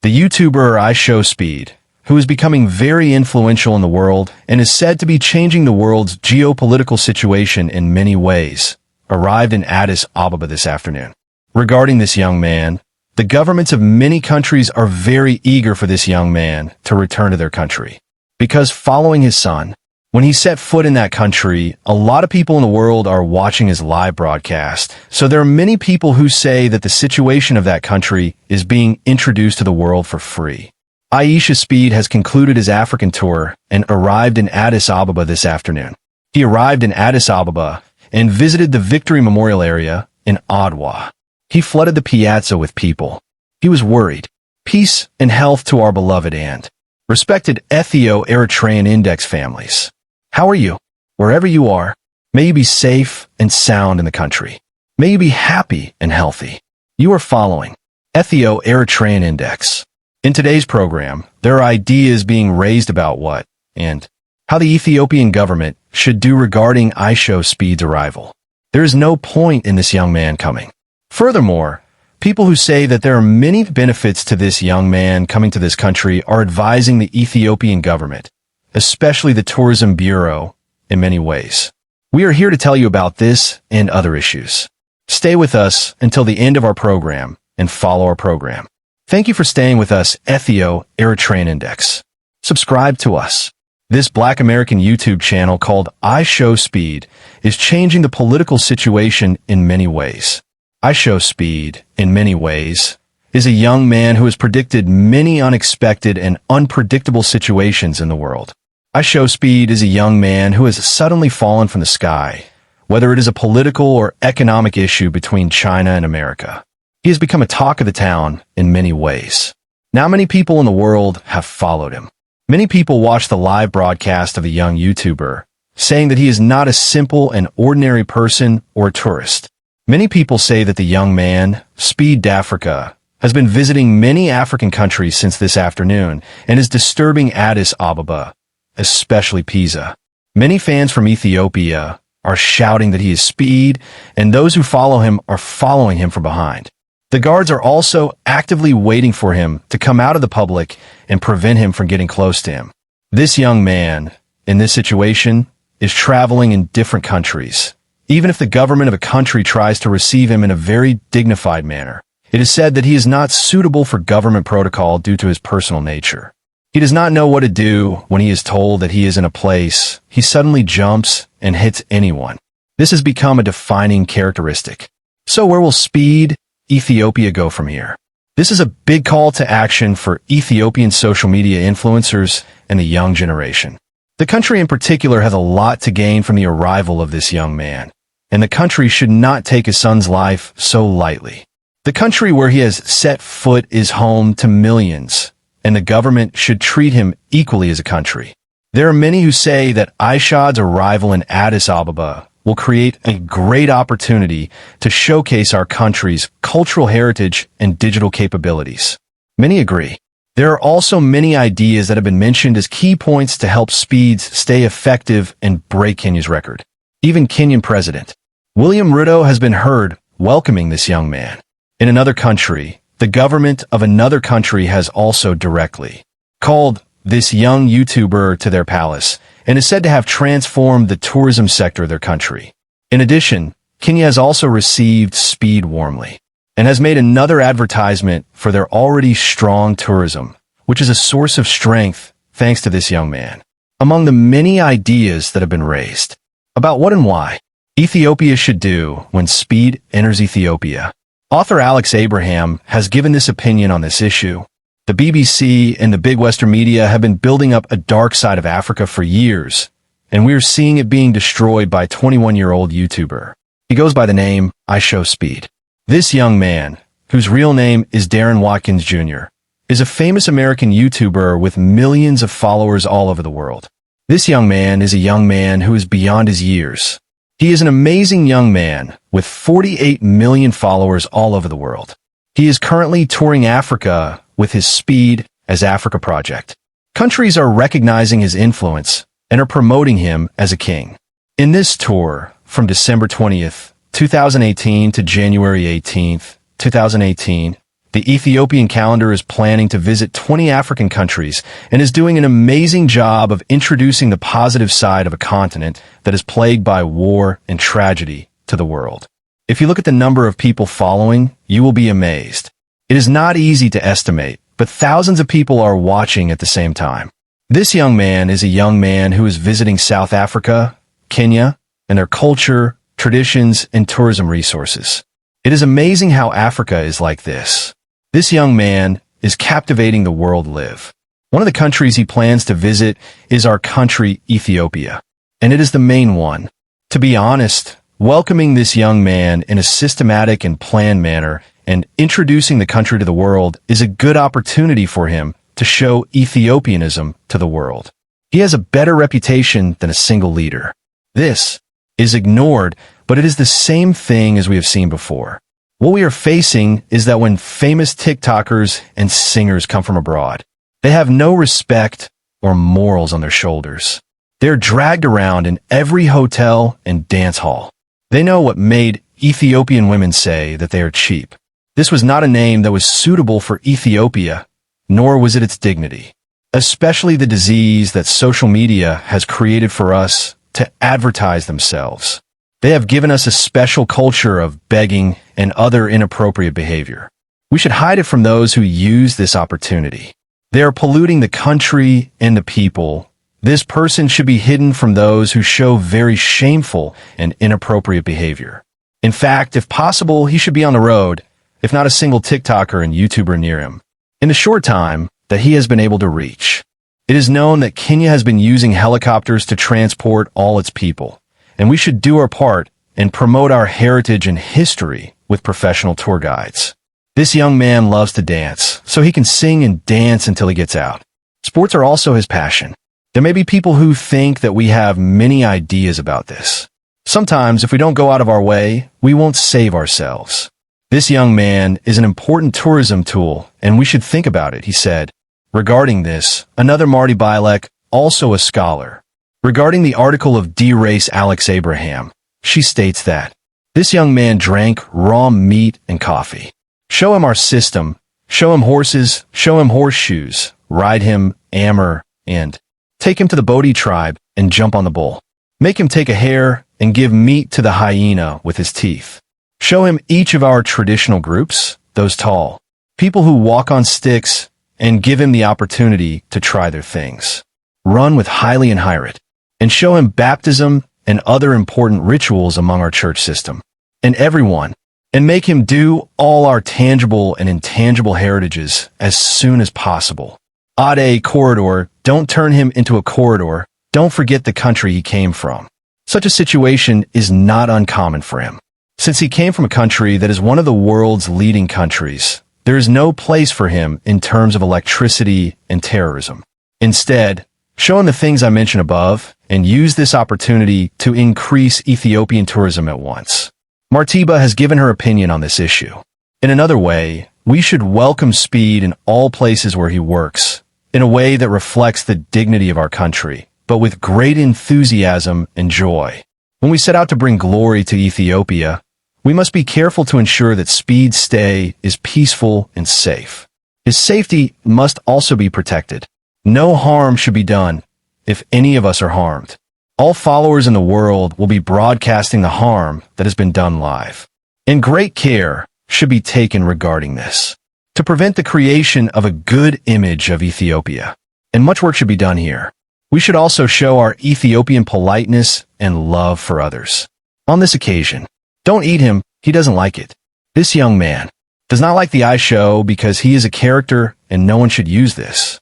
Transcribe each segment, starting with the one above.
the YouTuber I ShowSpeed, who is becoming very influential in the world and is said to be changing the world's geopolitical situation in many ways, arrived in Addis Ababa this afternoon. Regarding this young man, the governments of many countries are very eager for this young man to return to their country. Because following his son, when he set foot in that country, a lot of people in the world are watching his live broadcast. So there are many people who say that the situation of that country is being introduced to the world for free. IShowSpeed has concluded his African tour and arrived in Addis Ababa this afternoon. He arrived in Addis Ababa and visited the Victory Memorial area in Adwa. He flooded the piazza with people. He was worried. Peace and health to our beloved and respected Ethio-Eritrean index families. How are you? Wherever you are, may you be safe and sound in the country. May you be happy and healthy. You are following Ethio-Eritrean index. In today's program, there are ideas being raised about what and how the Ethiopian government should do regarding IShowSpeed's arrival. There is no point in this young man coming. Furthermore, people who say that there are many benefits to this young man coming to this country are advising the Ethiopian government, especially the Tourism Bureau, in many ways. We are here to tell you about this and other issues. Stay with us until the end of our program and follow our program. Thank you for staying with us, Ethio-Eritrean Index. Subscribe to us. This Black American YouTube channel called IShowSpeed is changing the political situation in many ways. IShowSpeed, in many ways, is a young man who has predicted many unexpected and unpredictable situations in the world. IShowSpeed is a young man who has suddenly fallen from the sky, whether it is a political or economic issue between China and America. He has become a talk of the town in many ways. Now many people in the world have followed him. Many people watch the live broadcast of a young YouTuber, saying that he is not a simple and ordinary person or a tourist. Many people say that the young man, Speed Africa, has been visiting many African countries since this afternoon and is disturbing Addis Ababa, especially Pisa. Many fans from Ethiopia are shouting that he is Speed, and those who follow him are following him from behind. The guards are also actively waiting for him to come out of the public and prevent him from getting close to him. This young man, in this situation, is traveling in different countries. Even if the government of a country tries to receive him in a very dignified manner, it is said that he is not suitable for government protocol due to his personal nature. He does not know what to do when he is told that he is in a place. He suddenly jumps and hits anyone. This has become a defining characteristic. So where will Speed, Ethiopia go from here? This is a big call to action for Ethiopian social media influencers and the young generation. The country in particular has a lot to gain from the arrival of this young man, and the country should not take his son's life so lightly. The country where he has set foot is home to millions, and the government should treat him equally as a country. There are many who say that IShowSpeed's arrival in Addis Ababa will create a great opportunity to showcase our country's cultural heritage and digital capabilities. Many agree. There are also many ideas that have been mentioned as key points to help Speeds stay effective and break Kenya's record. Even Kenyan President William Ruto has been heard welcoming this young man. In another country, the government of another country has also directly called this young YouTuber to their palace and is said to have transformed the tourism sector of their country. In addition, Kenya has also received Speed warmly and has made another advertisement for their already strong tourism, which is a source of strength thanks to this young man. Among the many ideas that have been raised about what and why Ethiopia should do when Speed enters Ethiopia, author Alex Abraham has given this opinion on this issue. The BBC and the big Western media have been building up a dark side of Africa for years, and we're seeing it being destroyed by a 21-year-old YouTuber. He goes by the name IShowSpeed. This young man, whose real name is Darren Watkins Jr., is a famous American YouTuber with millions of followers all over the world. This young man is a young man who is beyond his years. He is an amazing young man with 48 million followers all over the world. He is currently touring Africa with his Speed as Africa project. Countries are recognizing his influence and are promoting him as a king. In this tour, from December 20th, 2018 to January 18th, 2018, The Ethiopian calendar is planning to visit 20 African countries and is doing an amazing job of introducing the positive side of a continent that is plagued by war and tragedy to the world. If you look at the number of people following, you will be amazed. It is not easy to estimate, but thousands of people are watching at the same time. This young man is a young man who is visiting South Africa, Kenya, and their culture, traditions, and tourism resources. It is amazing how Africa is like this. This young man is captivating the world live. One of the countries he plans to visit is our country, Ethiopia, and it is the main one. To be honest, welcoming this young man in a systematic and planned manner and introducing the country to the world is a good opportunity for him to show Ethiopianism to the world. He has a better reputation than a single leader. This is ignored, but it is the same thing as we have seen before. What we are facing is that when famous TikTokers and singers come from abroad, they have no respect or morals on their shoulders. They're dragged around in every hotel and dance hall. They know what made Ethiopian women say that they are cheap. This was not a name that was suitable for Ethiopia, nor was it its dignity. Especially the disease that social media has created for us to advertise themselves. They have given us a special culture of begging and other inappropriate behavior. We should hide it from those who use this opportunity. They are polluting the country and the people. This person should be hidden from those who show very shameful and inappropriate behavior. In fact, if possible, he should be on the road, if not a single TikToker and YouTuber near him. In the short time that he has been able to reach, it is known that Kenya has been using helicopters to transport all its people, and we should do our part and promote our heritage and history with professional tour guides. This young man loves to dance, so he can sing and dance until he gets out. Sports are also his passion. There may be people who think that we have many ideas about this. Sometimes, if we don't go out of our way, we won't save ourselves. This young man is an important tourism tool, and we should think about it, he said. Regarding this, another Marty Bilek, also a scholar. Regarding the article of D-Race Alex Abraham, she states that this young man drank raw meat and coffee. Show him our system, show him horses, show him horseshoes, ride him, Ammer, and take him to the Bodhi tribe and jump on the bull. Make him take a hare and give meat to the hyena with his teeth. Show him each of our traditional groups, those tall, people who walk on sticks, and give him the opportunity to try their things. Run with Haile and Hirat, and show him baptism and other important rituals among our church system. And everyone, and make him do all our tangible and intangible heritages as soon as possible. Odd A corridor, don't turn him into a corridor, don't forget the country he came from. Such a situation is not uncommon for him. Since he came from a country that is one of the world's leading countries, there is no place for him in terms of electricity and terrorism. Instead, show him the things I mentioned above and use this opportunity to increase Ethiopian tourism at once. Martiba has given her opinion on this issue. In another way, we should welcome Speed in all places where he works, in a way that reflects the dignity of our country, but with great enthusiasm and joy. When we set out to bring glory to Ethiopia, we must be careful to ensure that Speed's stay is peaceful and safe. His safety must also be protected. No harm should be done if any of us are harmed. All followers in the world will be broadcasting the harm that has been done live. And great care should be taken regarding this, to prevent the creation of a good image of Ethiopia. And much work should be done here. We should also show our Ethiopian politeness and love for others. On this occasion, don't eat him, he doesn't like it. This young man does not like the iShow because he is a character and no one should use this.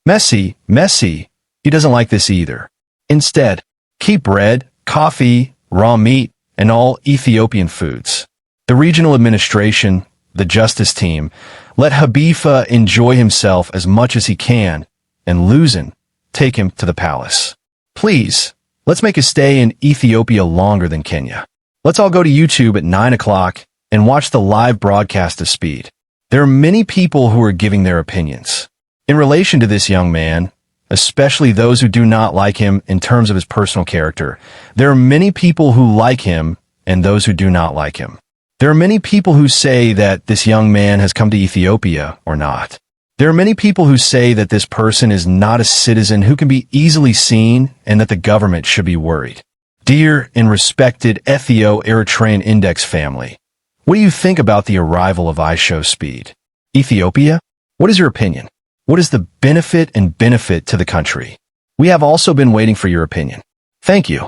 Messy, he doesn't like this either. Instead, keep bread, coffee, raw meat, and all Ethiopian foods. The regional administration, the justice team, let Habifa enjoy himself as much as he can, and Luzin, take him to the palace. Please, let's make a stay in Ethiopia longer than Kenya. Let's all go to YouTube at 9 o'clock and watch the live broadcast of Speed. There are many people who are giving their opinions. In relation to this young man, especially those who do not like him in terms of his personal character, there are many people who like him and those who do not like him. There are many people who say that this young man has come to Ethiopia or not. There are many people who say that this person is not a citizen who can be easily seen and that the government should be worried. Dear and respected Ethio-Eritrean Index family, what do you think about the arrival of IShowSpeed? Ethiopia? What is your opinion? What is the benefit to the country? We have also been waiting for your opinion. Thank you.